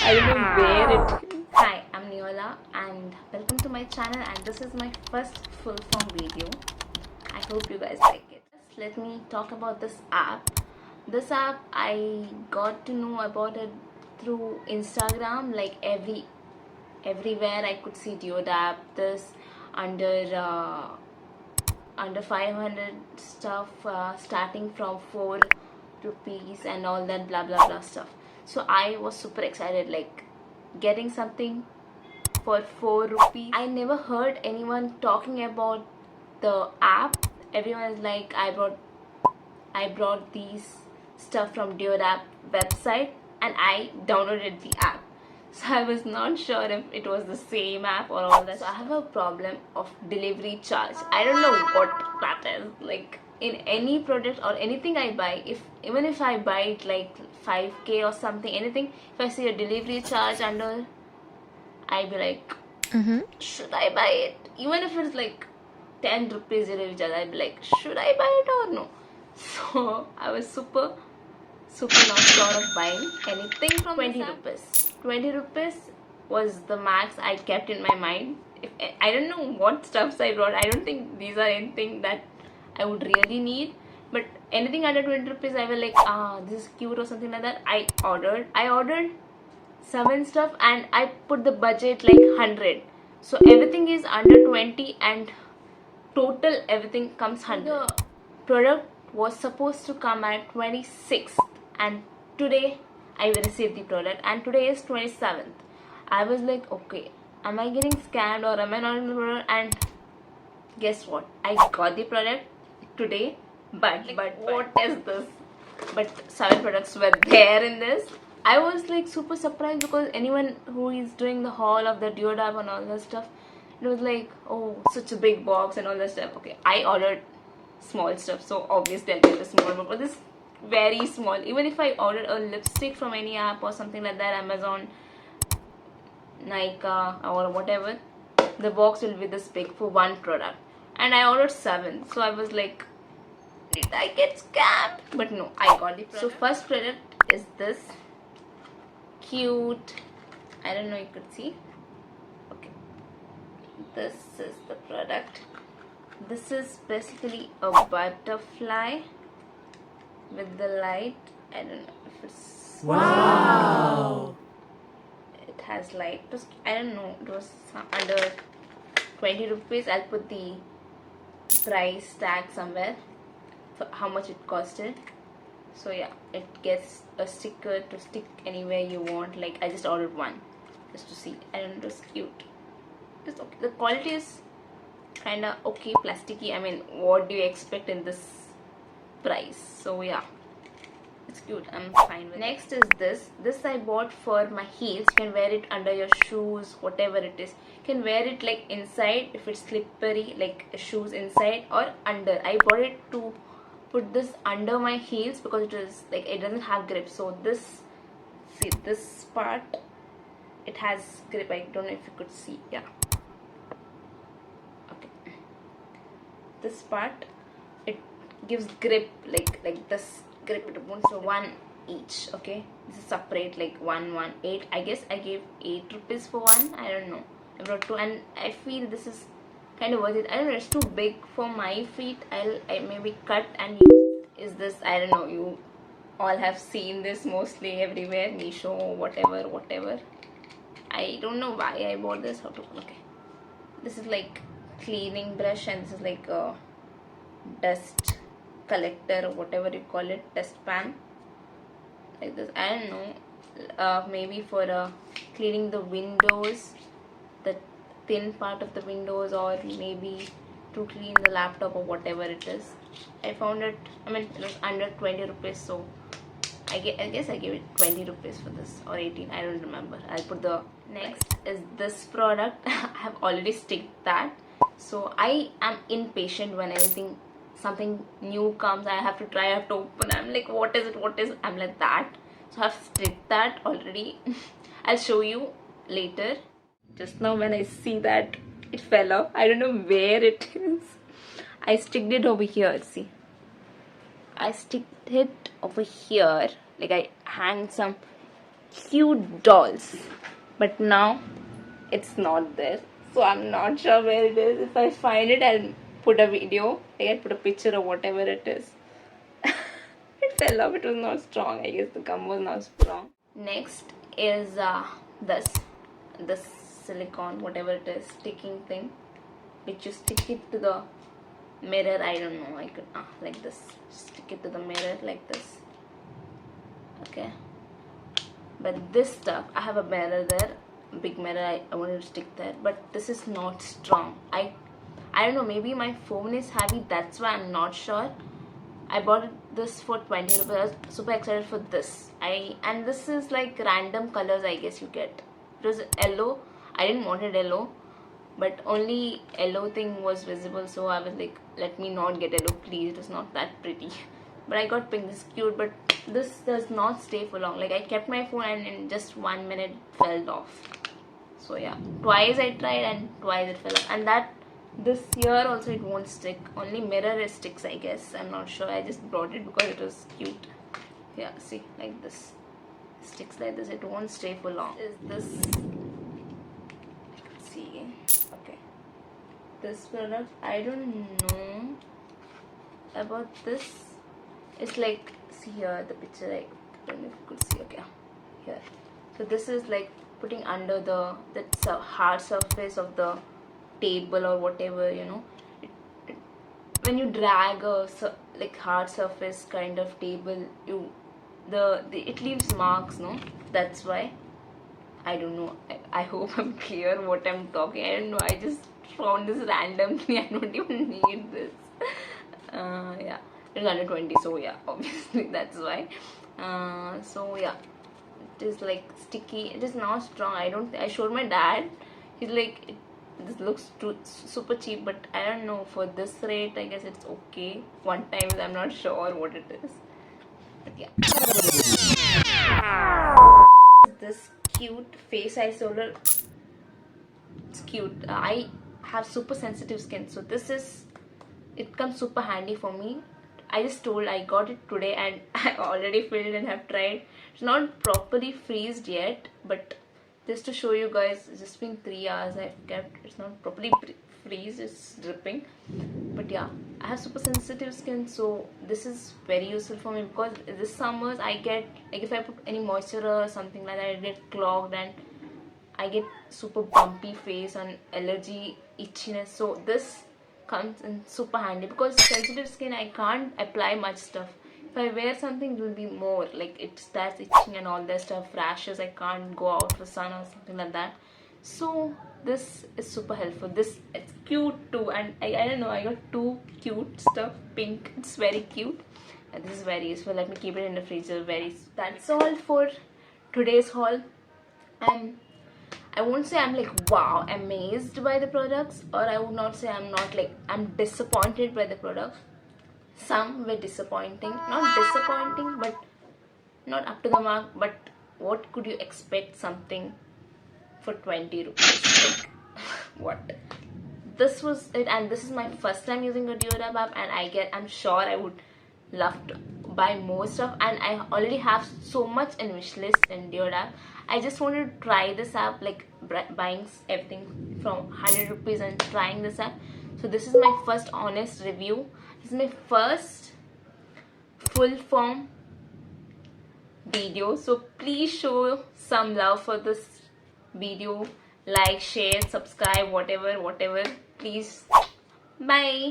I don't know where it. Hi, I'm Neola and welcome to my channel, and this is my first full form video. I hope you guys like it. Let me talk about this app. This app, I got to know about it through Instagram. Like everywhere I could see Deodap, this under 500 stuff, starting from 4 rupees and all that blah blah blah stuff. So I was super excited, like getting something for 4 rupees. I never heard anyone talking about the app. Everyone is like, I brought these stuff from Deodap website and I downloaded the app. So I was not sure if it was the same app or all that. So I have a problem of delivery charge. I don't know what that is. Like in any product or anything I buy, even if I buy it like 5k or something, anything, if I see a delivery charge under, I'd be like, should I buy it? Even if it's like 10 rupees delivery charge, I'd be like, should I buy it or no? So I was super not sure of buying anything from 20 rupees. 20 rupees was the max I kept in my mind. If I don't know what stuffs I brought. I don't think these are anything that I would really need. But anything under 20 rupees, I was like, this is cute or something like that. I ordered 7 stuff and I put the budget like 100. So everything is under 20 and total everything comes 100. The product was supposed to come at 26th and today I received the product and today is 27th. I was like, okay, am I getting scammed or am I not in the product? And guess what? I got the product today, but what is this? But 7 products were there in this. I was like super surprised because anyone who is doing the haul of the Deodap and all that stuff, it was like, oh, such a big box and all that stuff. Okay, I ordered small stuff, so obviously I'll get a small one, but this very small. Even if I ordered a lipstick from any app or something like that, Amazon, Nika or whatever, the box will be this big for one product, and I ordered 7. So I was like, did I get scammed? But no, I got the product. So first product is this cute, I don't know, you could see. Okay, this is the product. This is basically a butterfly with the light. I don't know if it's, wow, it has light. I don't know, it was under 20 rupees. I'll put the price tag somewhere for how much it costed. So yeah, it gets a sticker to stick anywhere you want. Like I just ordered one just to see, and it was cute. It's okay. The quality is kinda okay, plasticky. I mean, what do you expect in this price? So yeah, it's cute. I'm fine with it. Next is this I bought for my heels. You can wear it under your shoes, whatever it is. You can wear it like inside if it's slippery, like shoes inside, or under. I bought it to put this under my heels because it is like, it doesn't have grip. So this, see this part, it has grip. I don't know if you could see. Yeah, okay, this part, it gives grip, like this grip. It won't. So 1 each. Okay, this is separate, like 8. I guess I gave 8 rupees for one. I don't know, I brought 2 and I feel this is kind of worth it. I don't know, it's too big for my feet. I maybe cut and use. Is this, I don't know, you all have seen this mostly everywhere, Meesho, whatever. I don't know why I bought this. How to, okay, this is like cleaning brush and this is like a dust collector or whatever you call it, dust pan, like this. I don't know, maybe for cleaning the windows, the thin part of the windows, or maybe to clean the laptop or whatever it is. I found it, I mean, it was under 20 rupees, so I guess I gave it 20 rupees for this, or 18, I don't remember. I'll put the next is this product. I have already sticked that, so I am impatient when something new comes. I have to try, I have to open. I'm like, what is it? I'm like that. So I have sticked that already. I'll show you later. Just now when I see that, it fell off. I don't know where it is. I sticked it over here. See, I sticked it over here. Like I hang some cute dolls, but now it's not there, so I'm not sure where it is. If I find it, I'll put a video, like I'll put a picture or whatever it is. It fell off. It was not strong. I guess the gum was not strong. Next is this silicone, whatever it is, sticking thing, which you stick it to the mirror. I don't know. I could like this. Stick it to the mirror like this. Okay. But this stuff, I have a mirror there, big mirror. I wanted to stick there, but this is not strong. I don't know. Maybe my phone is heavy. That's why I'm not sure. I bought this for 20 rupees. I was super excited for this. And this is like random colors, I guess you get. It was yellow. I didn't want it yellow, but only yellow thing was visible, so I was like, let me not get yellow, please. It was not that pretty. But I got pink. This is cute, but this does not stay for long. Like I kept my phone and in just 1 minute fell off. So yeah, twice I tried and twice it fell off. And that this here also it won't stick. Only mirror it sticks, I guess. I'm not sure. I just brought it because it was cute. Yeah, see, like this. Sticks like this. It won't stay for long. Is this? Let's see. Okay. This product, I don't know about this. It's like, see here the picture. I don't know if you could see. Okay, here. So this is like putting under the hard surface of the table or whatever, you know. When you drag a like hard surface kind of table, it leaves marks, no? That's why. I don't know. I hope I'm clear what I'm talking. I don't know. I just found this randomly. I don't even need this. Yeah, it's under 20, so yeah, obviously that's why. So yeah, it is like sticky. It is not strong. I showed my dad. He's like, this looks super cheap, but I don't know, for this rate I guess it's okay. One time I'm not sure what it is, but yeah. This cute face isoler. It's cute. I have super sensitive skin, so it comes super handy for me. I got it today and I already filled and have tried. It's not properly freezed yet, but just to show you guys, it's just been 3 hours I've kept. It's not properly freezed, it's dripping. But yeah, I have super sensitive skin, so this is very useful for me, because this summers I get, like if I put any moisture or something like that, I get clogged and I get super bumpy face and allergy, itchiness. So this comes in super handy, because sensitive skin I can't apply much stuff. If I wear something, it will be more like it starts itching and all that stuff, rashes. I can't go out for sun or something like that. So this is super helpful. It's cute too, and I don't know, I got 2 cute stuff. Pink, it's very cute, and this is very useful. Let me keep it in the freezer. That's all for today's haul. And I won't say I'm like wow amazed by the products, or I would not say I'm disappointed by the products. Some were disappointing, not disappointing, but not up to the mark. But what could you expect something for 20 rupees? Like, what? This was it, and this is my first time using a Deodap app, and I'm sure I would love to buy more stuff, and I already have so much in wishlist in Deodap. I just wanted to try this app, like buying everything from 100 rupees and trying this app. So this is my first honest review. This is my first full form video, so please show some love for this video. Like, share, subscribe, whatever. Please. Bye.